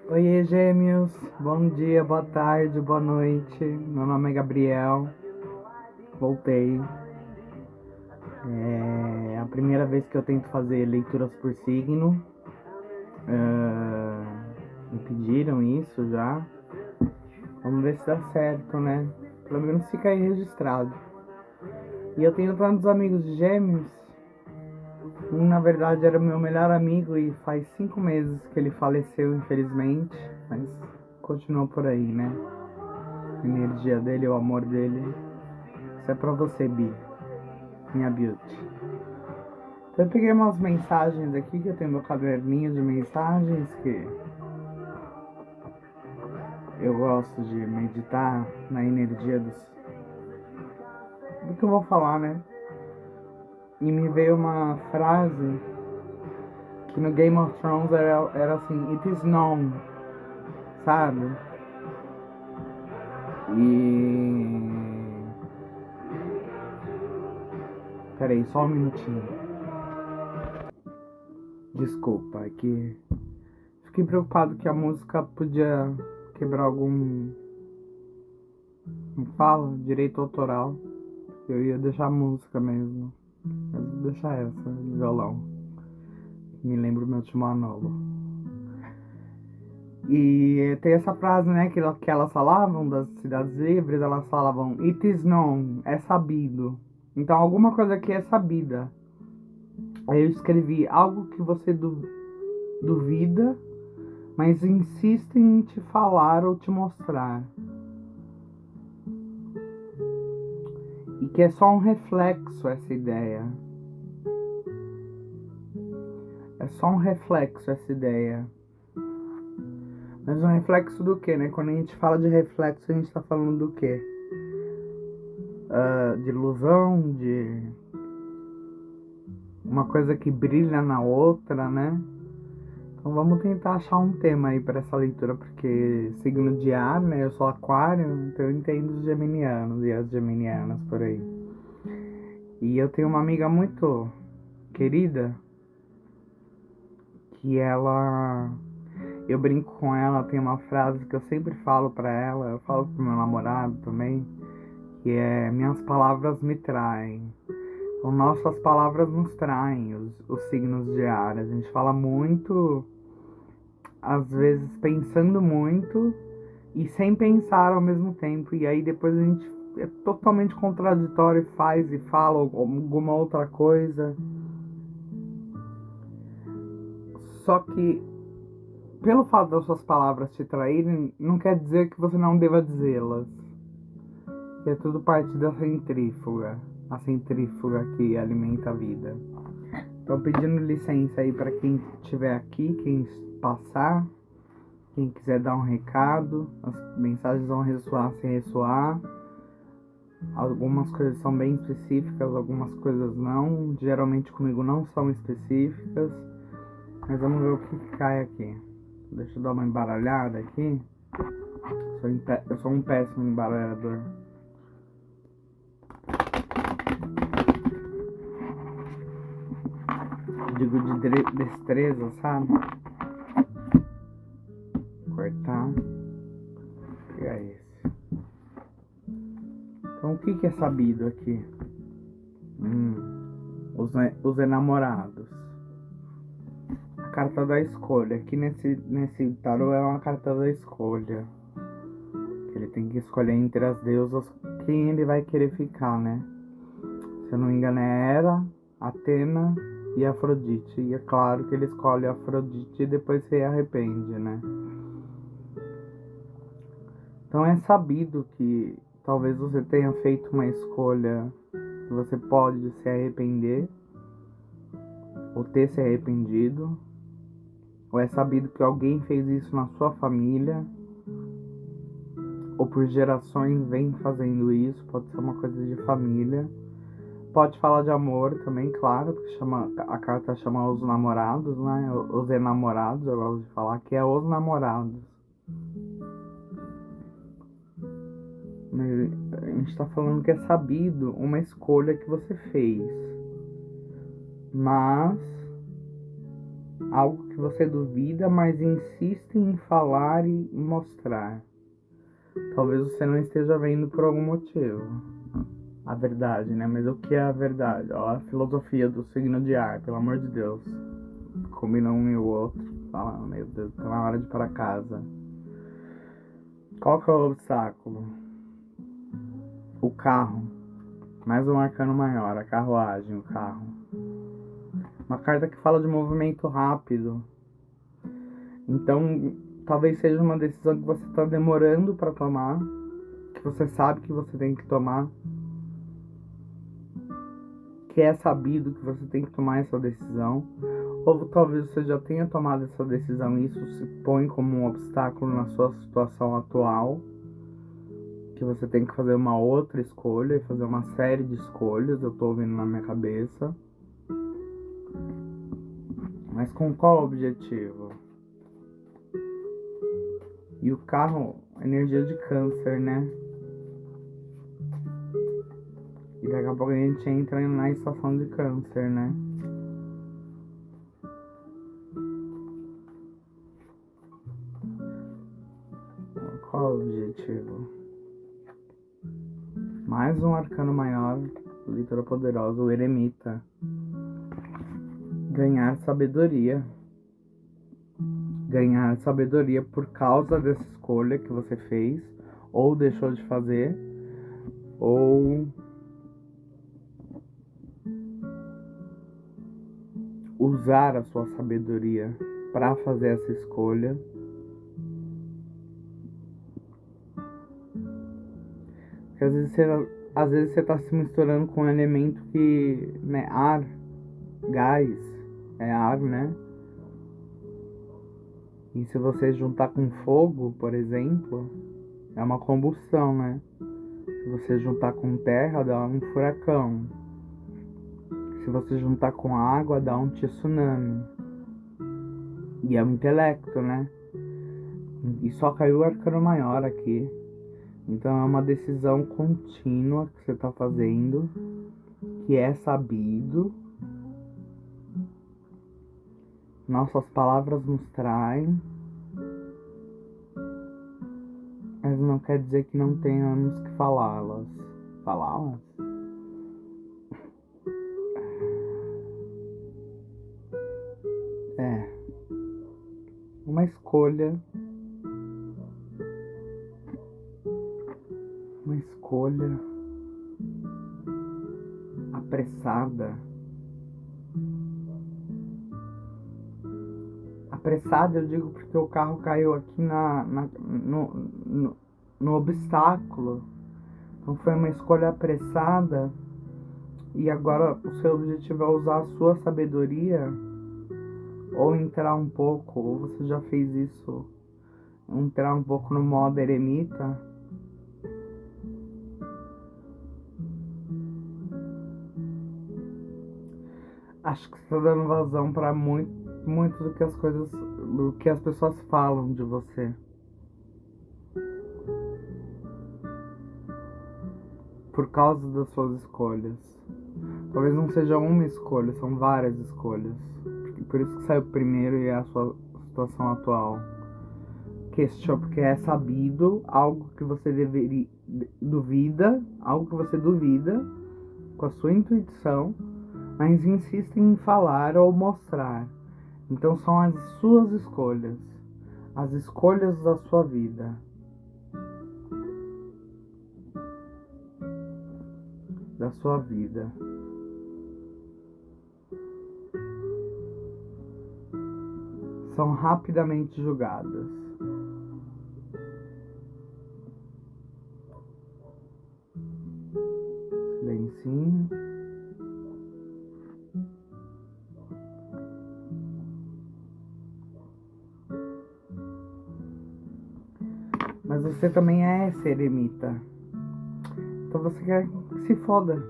Oiê, gêmeos. Bom dia, boa tarde, boa noite. Meu nome é Gabriel. Voltei. É a primeira vez que eu tento fazer leituras por signo. Me pediram isso já. Vamos ver se dá certo, né? Pelo menos fica aí registrado. E eu tenho tantos amigos gêmeos. Um, na verdade, era meu melhor amigo e faz 5 meses que ele faleceu, infelizmente. Mas continua por aí, né? A energia dele, o amor dele. Isso é pra você, Bi, minha beauty. Então eu peguei umas mensagens aqui, que eu tenho meu caderninho de mensagens, que eu gosto de meditar na energia do que eu vou falar, né? E me veio uma frase que no Game of Thrones era assim, it is known, sabe? E... Peraí, só um minutinho. Desculpa, é que fiquei preocupado que a música podia quebrar algum, como fala, direito autoral. Eu ia deixar a música mesmo. Eu vou deixar essa, de violão. Me lembro meu último monólogo. E tem essa frase, né, que elas falavam das cidades livres, elas falavam it is known, é sabido. Então alguma coisa aqui é sabida. Aí eu escrevi algo que você duvida, mas insiste em te falar ou te mostrar. E que é só um reflexo essa ideia. É só um reflexo essa ideia. Mas um reflexo do que, né? Quando a gente fala de reflexo, a gente tá falando do quê? De ilusão, de uma coisa que brilha na outra, né? Então vamos tentar achar um tema aí para essa leitura, porque signo de ar, né? Eu sou aquário, então eu entendo os geminianos e as geminianas por aí. E eu tenho uma amiga muito querida, que ela... Eu brinco com ela, tem uma frase que eu sempre falo pra ela, eu falo pro meu namorado também, que é: minhas palavras me traem. Então, nossas palavras nos traem, os signos de ar. A gente fala muito, às vezes pensando muito e sem pensar ao mesmo tempo. E aí depois a gente é totalmente contraditório e faz e fala alguma outra coisa. Só que, pelo fato das suas palavras te traírem, não quer dizer que você não deva dizê-las. É tudo parte da centrífuga. A centrífuga que alimenta a vida. Então, pedindo licença aí para quem estiver aqui, quem passar, quem quiser dar um recado, as mensagens vão ressoar sem ressoar. Algumas coisas são bem específicas, algumas coisas não. Geralmente comigo não são específicas. Mas vamos ver o que cai aqui. Deixa eu dar uma embaralhada aqui. Eu sou um péssimo embaralhador. Digo de destreza, sabe? Cortar. Pegar esse. Então o que é sabido aqui? Os enamorados. A carta da escolha. Aqui nesse tarô é uma carta da escolha. Ele tem que escolher entre as deusas quem ele vai querer ficar, né? Se eu não me engano é Hera, Atena e Afrodite. E é claro que ele escolhe Afrodite e depois se arrepende, né? Então é sabido que talvez você tenha feito uma escolha que você pode se arrepender ou ter se arrependido. Ou é sabido que alguém fez isso na sua família, ou por gerações vem fazendo isso, pode ser uma coisa de família. Pode falar de amor também, claro, porque a carta chama os namorados, né? Os enamorados, eu gosto de falar que é os namorados. Mas a gente tá falando que é sabido uma escolha que você fez. Mas algo que você duvida, mas insiste em falar e mostrar. Talvez você não esteja vendo por algum motivo a verdade, né? Mas o que é a verdade? Ó, a filosofia do signo de ar, pelo amor de Deus. Combina um e o outro. Fala, meu Deus, tá na hora de ir para casa. Qual que é o obstáculo? O carro. Mais um arcano maior, a carruagem, o carro. Uma carta que fala de movimento rápido. Então, talvez seja uma decisão que você está demorando para tomar, que você sabe que você tem que tomar, que é sabido que você tem que tomar essa decisão, ou talvez você já tenha tomado essa decisão e isso se põe como um obstáculo na sua situação atual, que você tem que fazer uma outra escolha e fazer uma série de escolhas, eu tô ouvindo na minha cabeça. Mas com qual objetivo? E o carro, energia de câncer, né? E daqui a pouco a gente entra na estação de câncer, né? Qual o objetivo? Mais um arcano maior, leitura poderosa, o eremita. Ganhar sabedoria. Ganhar sabedoria por causa dessa escolha que você fez, ou deixou de fazer, ou usar a sua sabedoria para fazer essa escolha. Porque às vezes você tá se misturando com um elemento que, né, ar, gás, é ar, né? E se você juntar com fogo, por exemplo, é uma combustão, né? Se você juntar com terra, dá um furacão. Se você juntar com água, dá um tsunami. E é o intelecto, né? E só caiu o arcano maior aqui. Então é uma decisão contínua que você está fazendo, que é sabido. Nossas palavras nos traem, mas não quer dizer que não tenhamos que falá-las. Falá-las? É uma escolha. Uma escolha apressada. Apressada eu digo porque o carro caiu aqui no obstáculo. Então foi uma escolha apressada. E agora o seu objetivo é usar a sua sabedoria, ou entrar um pouco, ou você já fez isso, entrar um pouco no modo eremita. Acho que você tá dando vazão para muito do que as pessoas falam de você. Por causa das suas escolhas. Talvez não seja uma escolha, são várias escolhas. Por isso que saiu primeiro e é a sua situação atual. Porque é sabido, algo que você algo que você duvida com a sua intuição, mas insiste em falar ou mostrar. Então são as suas escolhas, as escolhas da sua vida. Da sua vida. São rapidamente julgadas. Silencinho. Mas você também é esse eremita. Então você quer que se foda.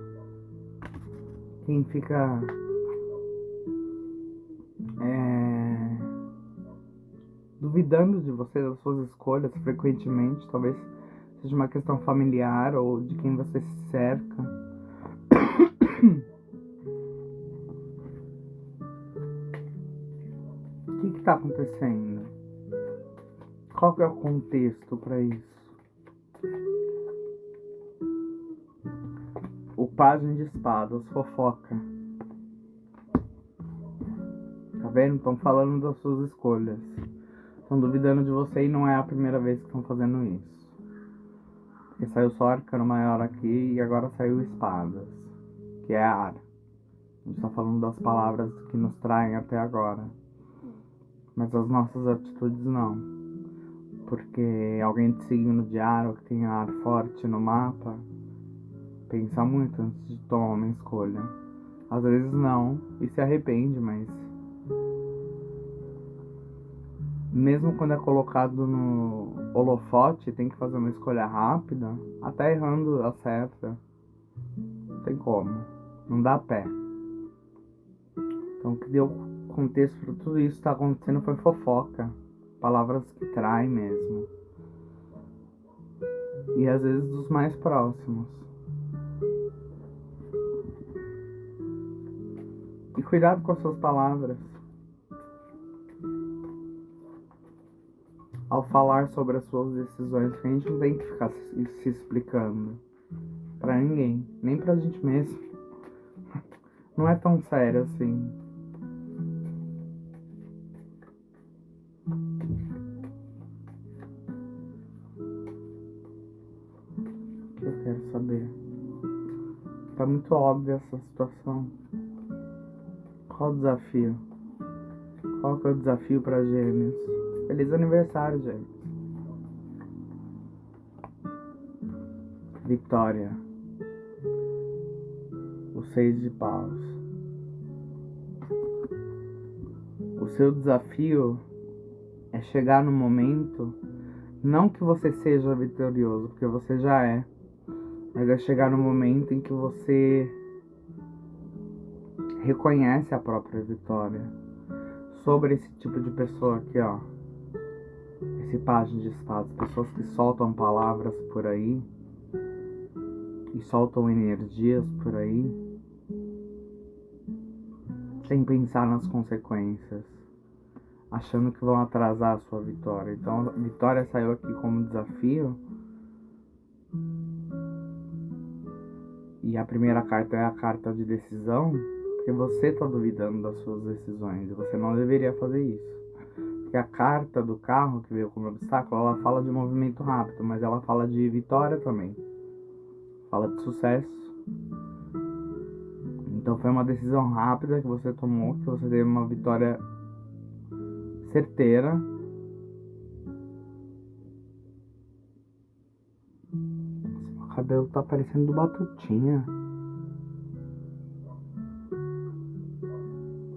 Quem fica duvidando de você, das suas escolhas frequentemente, talvez seja uma questão familiar ou de quem você se cerca. tá acontecendo? Qual que é o contexto para isso? O Pajem de Espadas, fofoca. Tá vendo? Estão falando das suas escolhas. Estão duvidando de você e não é a primeira vez que estão fazendo isso. Porque saiu só Arcano Maior aqui e agora saiu Espadas, que é ar. A gente tá falando das palavras que nos traem até agora. Mas as nossas atitudes não. Porque alguém de signo de ar ou que tem ar forte no mapa pensa muito antes de tomar uma escolha. Às vezes não e se arrepende, mas mesmo quando é colocado no holofote, tem que fazer uma escolha rápida, até errando acerta. Não tem como. Não dá pé. Então o que deu contexto para tudo isso que tá acontecendo foi fofoca. Palavras que traem mesmo. E às vezes dos mais próximos. E cuidado com as suas palavras. Ao falar sobre as suas decisões, a gente não tem que ficar se explicando pra ninguém, nem pra gente mesmo. Não é tão sério assim. O que eu quero saber? Tá muito óbvia essa situação. Qual o desafio? Qual que é o desafio pra Gêmeos? Feliz aniversário, gente. Vitória. O 6 de paus. O seu desafio é chegar no momento, não que você seja vitorioso, porque você já é, mas é chegar no momento em que você reconhece a própria vitória. Sobre esse tipo de pessoa aqui, ó. Esse pajem de espadas, pessoas que soltam palavras por aí e soltam energias por aí sem pensar nas consequências, achando que vão atrasar a sua vitória. Então a vitória saiu aqui como desafio. E a primeira carta é a carta de decisão, porque você está duvidando das suas decisões e você não deveria fazer isso. Porque a carta do carro que veio como obstáculo, ela fala de movimento rápido, mas ela fala de vitória também. Fala de sucesso. Então foi uma decisão rápida que você tomou, que você teve uma vitória certeira. Meu cabelo tá parecendo do Batutinha.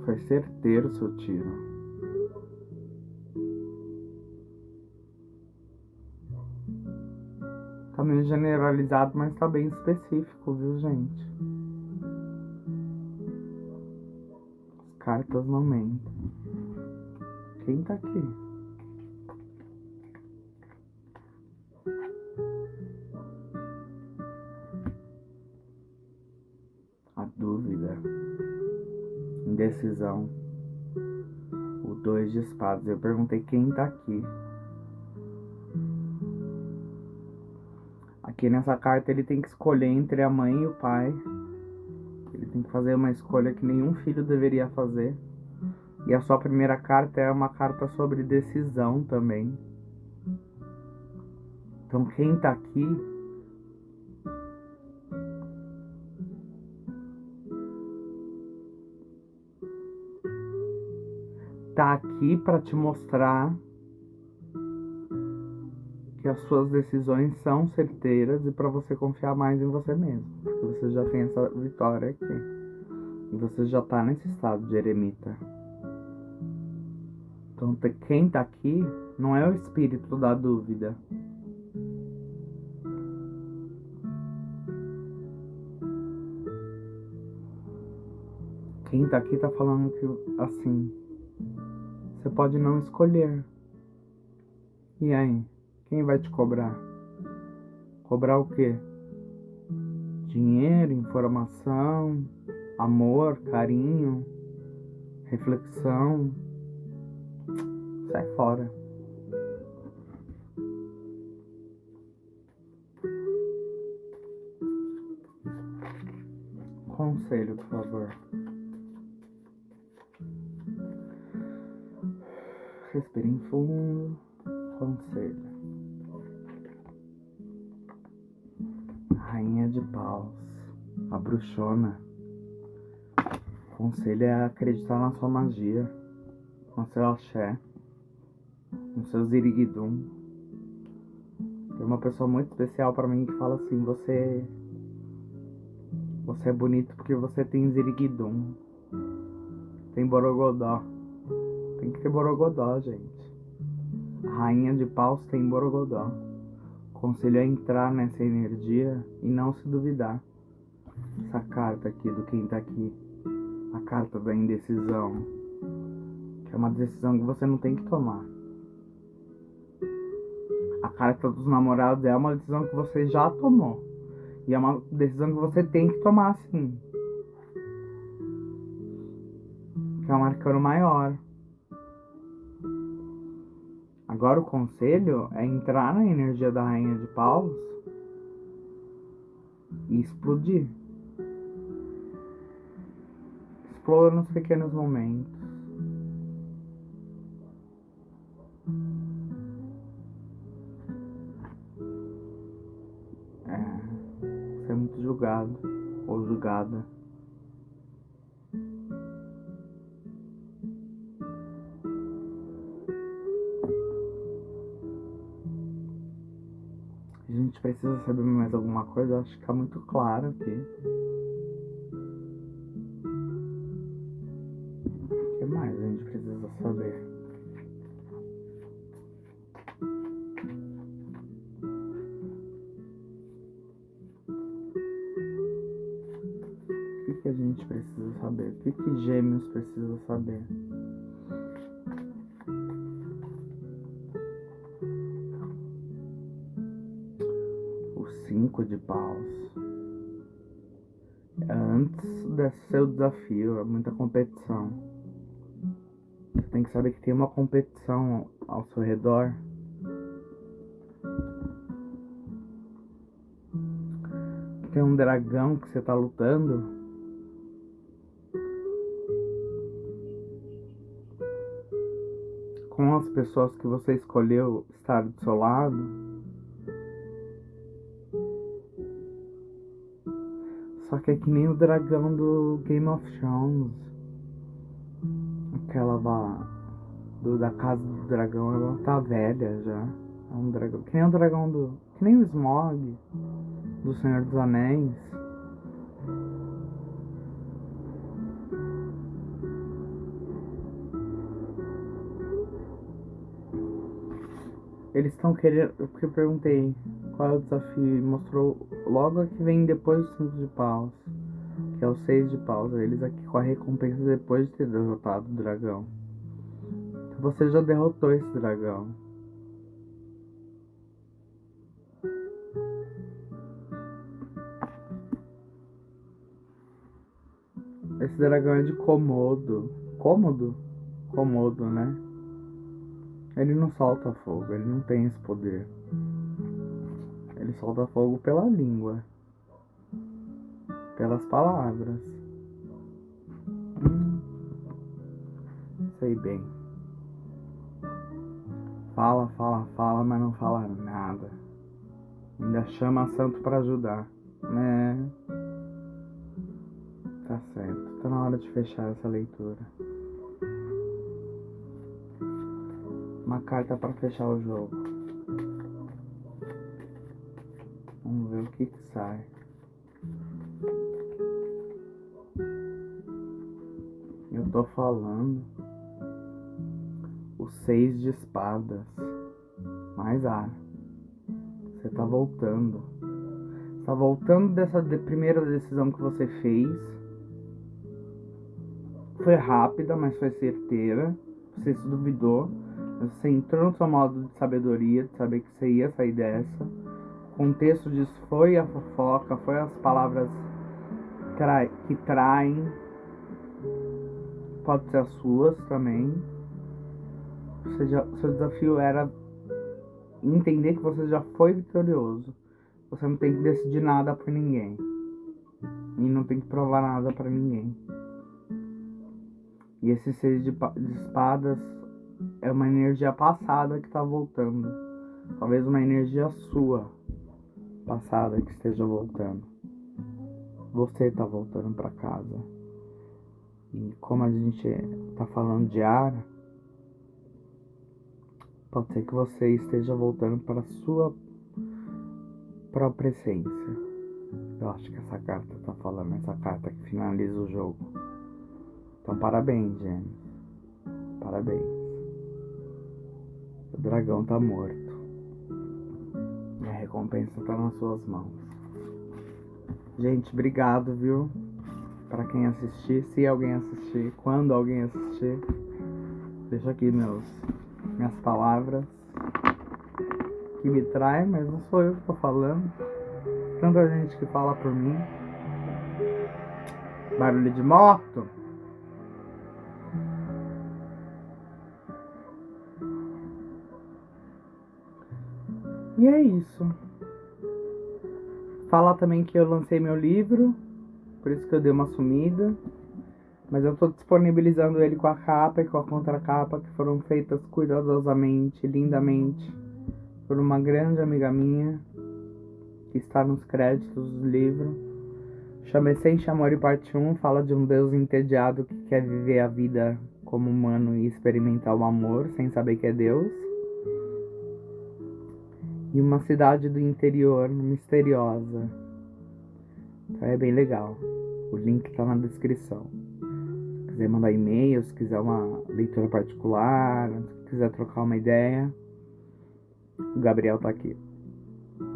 Foi certeiro o seu tiro. Tá meio generalizado, mas tá bem específico, viu, gente? As cartas não mentem. Quem tá aqui? A dúvida. Indecisão. O 2 de espadas. Eu perguntei quem tá aqui. Aqui nessa carta ele tem que escolher entre a mãe e o pai. Ele tem que fazer uma escolha que nenhum filho deveria fazer. E a sua primeira carta é uma carta sobre decisão também. Então quem tá aqui tá aqui para te mostrar que as suas decisões são certeiras e para você confiar mais em você mesmo, porque você já tem essa vitória aqui e você já tá nesse estado de eremita. Então quem tá aqui não é o espírito da dúvida. Quem tá aqui tá falando que, assim, você pode não escolher. E aí? Quem vai te cobrar? Cobrar o quê? Dinheiro, informação, amor, carinho, reflexão. sai fora. Conselho, por favor. Respirem fundo. Conselho. Rainha de Paus, a bruxona. Conselho é acreditar na sua magia, no seu axé, no seu ziriguidum. Tem uma pessoa muito especial pra mim que fala assim: você é bonito porque você tem ziriguidum, tem borogodó. Tem que ter borogodó, gente. A rainha de Paus tem borogodó. Conselho é entrar nessa energia e não se duvidar. Essa carta aqui do quem tá aqui, a carta da indecisão, que é uma decisão que você não tem que tomar. A carta dos namorados é uma decisão que você já tomou, e é uma decisão que você tem que tomar sim, que é um arcano maior. Agora o conselho é entrar na energia da rainha de Paus e explodir. Exploda nos pequenos momentos. Você é muito julgado ou julgada. A gente precisa saber mais alguma coisa? Acho que tá muito claro aqui. O que mais a gente precisa saber? O que a gente precisa saber? O que Gêmeos precisa saber? O 5 de Paus. Antes desse seu desafio, é muita competição. Você tem que saber que tem uma competição ao seu redor. Tem um dragão que você tá lutando. Com as pessoas que você escolheu estar do seu lado. Só que é que nem o dragão do Game of Thrones. Aquela da casa do dragão, ela tá velha já. É um dragão. Que nem o dragão do. Que nem o Smaug do Senhor dos Anéis. Eles estão querendo. Porque eu perguntei qual é o desafio. E mostrou logo a que vem depois do 5 de Paus. Que é o 6 de Paus. Eles aqui com a recompensa depois de ter derrotado o dragão. Você já derrotou esse dragão. Esse dragão é de Komodo. Cômodo? Komodo, né? Ele não solta fogo, ele não tem esse poder. Ele solta fogo pela língua. Pelas palavras. Sei bem. Fala, mas não fala nada. Ainda chama santo pra ajudar, né? Tá certo. Tá na hora de fechar essa leitura. Uma carta pra fechar o jogo. Vamos ver o que sai. Eu tô falando o 6 de espadas. Mais ar. Você tá voltando. Você tá voltando dessa primeira decisão que você fez. Foi rápida, mas foi certeira. Você se duvidou. Você entrou no seu modo de sabedoria, de saber que você ia sair dessa. O contexto disso foi a fofoca, foi as palavras que traem. Pode ser as suas também. Seu desafio era entender que você já foi vitorioso. Você não tem que decidir nada por ninguém. E não tem que provar nada pra ninguém. E esse seis de espadas é uma energia passada que tá voltando. Talvez uma energia sua passada que esteja voltando. Você tá voltando pra casa. E como a gente tá falando de ar, pode ser que você esteja voltando para a sua própria essência. Eu acho que essa carta tá falando, essa carta que finaliza o jogo. Então parabéns, Gêmeos. Parabéns. O dragão tá morto. E a recompensa tá nas suas mãos. Gente, obrigado, viu? Pra quem assistir, se alguém assistir, quando alguém assistir. Deixo aqui minhas palavras que me traem, mas não sou eu que tô falando. Tanta gente que fala por mim. Barulho de moto. E é isso. Falar também que eu lancei meu livro, por isso que eu dei uma sumida. Mas eu tô disponibilizando ele com a capa e com a contracapa, que foram feitas cuidadosamente, lindamente, por uma grande amiga minha, que está nos créditos do livro. Chama Essência Amor e Parte 1, fala de um Deus entediado que quer viver a vida como humano e experimentar o amor, sem saber que é Deus. E uma cidade do interior misteriosa. Então é bem legal. O link tá na descrição. Se quiser mandar e-mail, se quiser uma leitura particular, se quiser trocar uma ideia, o Gabriel tá aqui.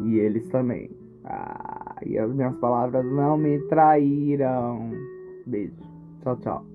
E eles também. E as minhas palavras não me traíram. Beijo. Tchau, tchau.